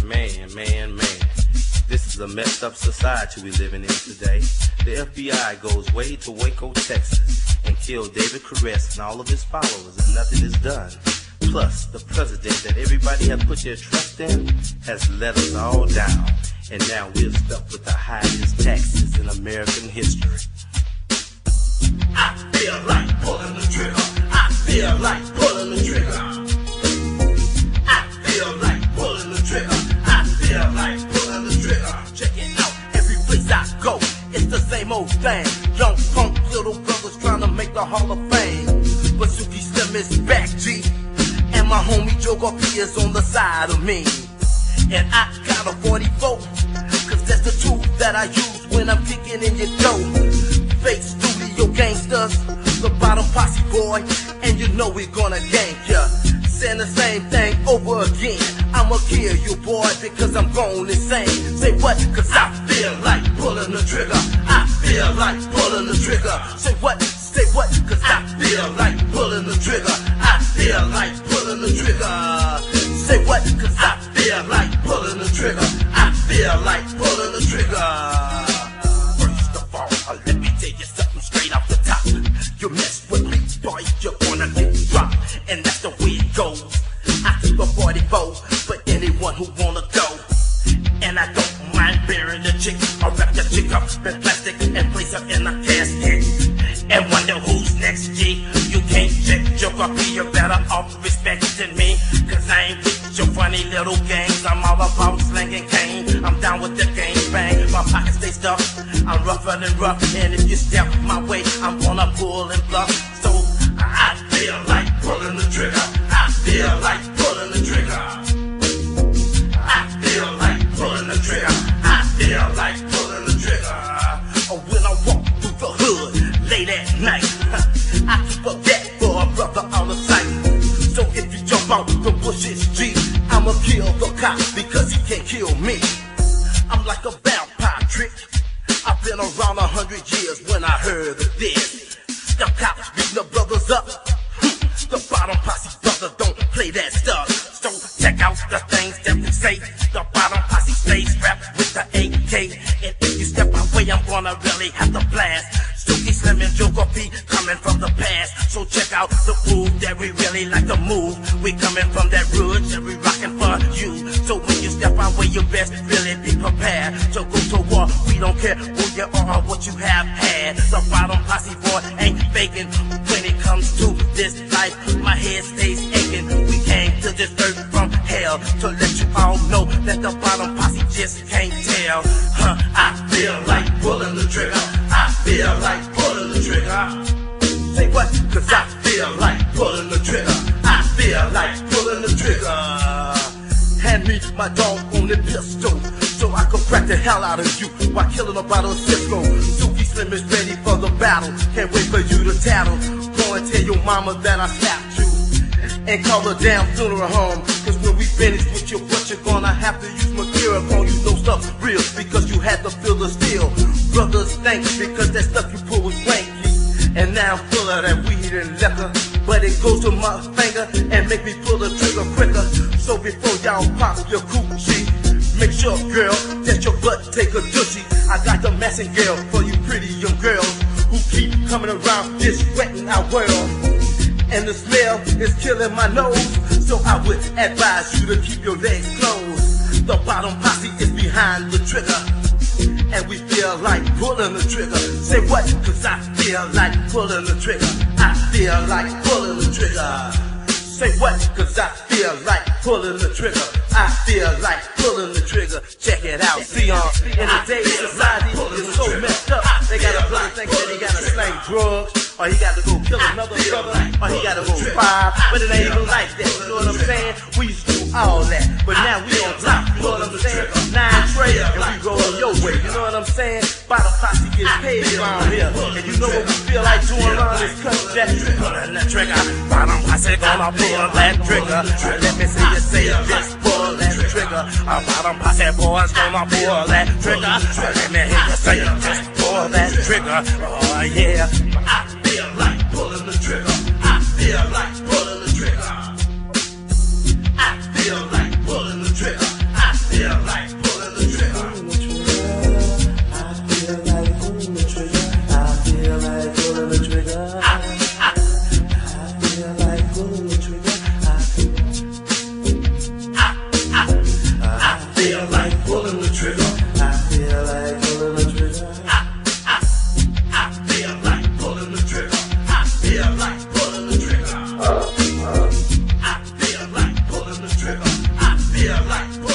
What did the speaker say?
Man. This is a messed up society we living in today. The FBI goes way to Waco, Texas, and killed David Caress and all of his followers, and nothing is done. Plus, the president that everybody has put their trust in has let us all down, and now we're stuck with the highest taxes in American history. I feel like pulling the trigger. I feel like pulling the trigger. I feel like pulling the trigger. I feel like pulling the trigger. Check it out, every place I go, it's the same old thing. Young punk little brothers trying to make the Hall of Fame. But Suki Slim is back, G, and my homie Joe Garcia is on the side of me. And I got a 44, cause that's the tool that I use when I'm kicking in your dough. Fake studio gangsters, the bottom posse boy, and you know we're gonna gank ya. Saying the same thing over again. I'ma kill you, boy, because I'm going insane. Say what? Cause I feel like pulling the trigger. I feel like pulling the trigger. Say what? Say what? Cause I feel like pulling the trigger. I feel like pulling the trigger. Say what? Cause I feel like pulling the trigger. I feel like pulling the trigger. First of all, let me tell you something straight off the top. You mess with me, boy, you're gonna get dropped. And that's the way it goes. I keep a 44 for anyone who wanna go. And I don't mind burying the chick. I'll wrap the chick up in plastic and place her in a casket. And wonder who's next, G. You can't check geography, you're better off respecting me. Cause I ain't with your funny little games. I'm all about slinging cane. I'm down with the gang bang. My pockets stay stuffed. I'm rougher than rough. And if you step my way, I'm gonna pull and bluff. So I feel like pulling the trigger. I feel like pulling the trigger. I feel like pulling the trigger. I feel like pulling the trigger. Or when I walk through the hood late at night, I keep a gat for a brother out of sight. So if you jump out the bushes, G, I'ma kill the cop because he can't kill me. I'm like a vampire trick. I've been around 100 years when I heard of this. The cops beat the brothers up. The bottom posse brother don't play that stuff. So check out the things that we say. The bottom posse stays strapped with the AK. And if you step my way, I'm gonna really have to blast. Suki Slim and Joker P coming from the past. So check out the move that we really like to move. We coming from that Rouge and we rocking for you. So when you step our way, you best really be prepared to go to war. We don't care who you are or what you have had. The bottom posse boy ain't faking. When it comes to this life, my head stays aching. We came to this earth from hell to let you all know that the bottom posse just can't tell. I feel like pulling the trigger. I feel like pulling the trigger. Say what? Cause I feel like pulling the trigger. I feel like pulling the trigger. Hand me my dog on the pistol so I can crack the hell out of you while killing a bottle of Cisco. Suki Slim is ready for the battle. Can't wait for you to tattle. Go and tell your mama that I slapped you and call her damn funeral home. Cause when we finish with your butt, you're gonna have to use material. Call you no stuff real because you had to feel the steel. Brothers thank you because that stuff you pull was wanky. And now I'm full of that weed and liquor. But it goes to my finger and make me pull the trigger quicker. So before y'all pop your coochie, make sure, girl, that your butt take a douchey. I got the messing girl for you pretty young girls who keep coming around disrespecting our world. And the smell is killing my nose, so I would advise you to keep your legs closed. The bottom posse is behind the trigger, and we feel like pulling the trigger. Say what? Cause I feel like pulling the trigger. I feel like pulling the trigger. Say what? Cause I feel like pulling the trigger. I feel like pulling the trigger. Check it out. See, in today's society, it's so messed up. They got a brother thinking that he gotta slang drugs, or he got to go kill another brother, or he got to go five. But it ain't even like that. You know what I'm saying? We used to do all that, but now we on top. You know what I'm saying? 9 Straigh, and we rolling your way. You know what I'm saying? Bottom Posse gets paid around here, and you know what we feel like doing around this country? Pulling the trigger. Bottom Posse gonna pull that trigger. Let me see you say just pull that trigger. Bottom Posse boys gonna pull that trigger. Let me hear you say just pull that trigger. Oh yeah. I feel like pulling the trigger. I feel like pulling the trigger. I feel like pulling the trigger. I feel Yeah, like